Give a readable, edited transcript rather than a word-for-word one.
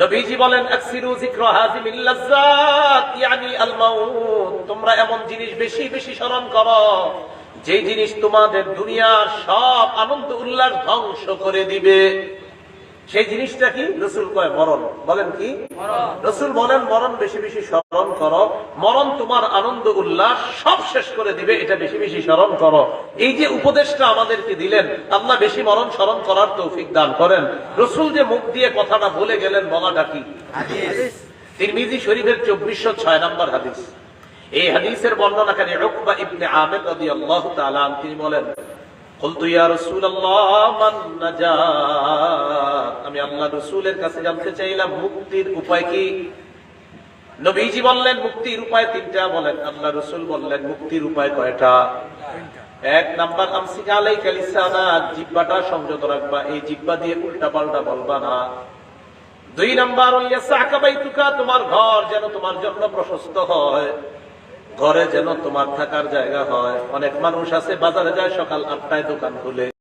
নবীজি বলেন আকসিরু যিকরা হাযিমিল লাজ্জাত ইয়ানি আল মাউত, তোমরা এমন জিনিস বেশি বেশি স্মরণ করো যে জিনিস তোমাদের দুনিয়ার সব আনন্দ উল্লাস ধ্বংস করে দিবে। সেই জিনিসটা কি? রাসূল কয় মরণ। বলেন কি? রাসূল বলেন মরণ বেশি বেশি স্মরণ করো, মরণ তোমার আনন্দ উল্লাস সব শেষ করে দিবে, এটা বেশি বেশি স্মরণ করো। এই যে উপদেশটা আমাদেরকে দিলেন, আল্লাহ বেশি মরণ স্মরণ করার তৌফিক দান করেন। রাসূল যে মুখ দিয়ে কথাটা বলে গেলেন, বলাটা কি? হাদিস। তিরমিজি শরীফের 2406 নম্বর হাদিস। এই হাদিসের বর্ণনাকারী উকবা ইবনে আমির রাদিয়াল্লাহু তাআলা আনহু তিনি বলেন, কুলতু ইয়া রাসূলুল্লাহ মান নাজাত, আমি আল্লাহ রাসূলের কাছে জানতে চাইলাম মুক্তির উপায় কি? নবীজি বললেন মুক্তির উপায় তিনটা। বলেন আল্লাহ রাসূল বললেন মুক্তির উপায় কয়টা? এক নাম্বার আমসিকা আলাইকা লিসানাক, জিহ্বাটা সংযত রাখবা, এই জিহ্বা দিয়ে উল্টা পাল্টা বলবা না। দুই নাম্বার ইয়াসাকা বাইতুকা, তোমার ঘর যেন তোমার জন্য প্রশস্ত হয়, ঘরে যেন তোমার থাকার জায়গা হয়। অনেক মানুষ আছে বাজারে যায় সকাল 8টায় দোকান খুলে,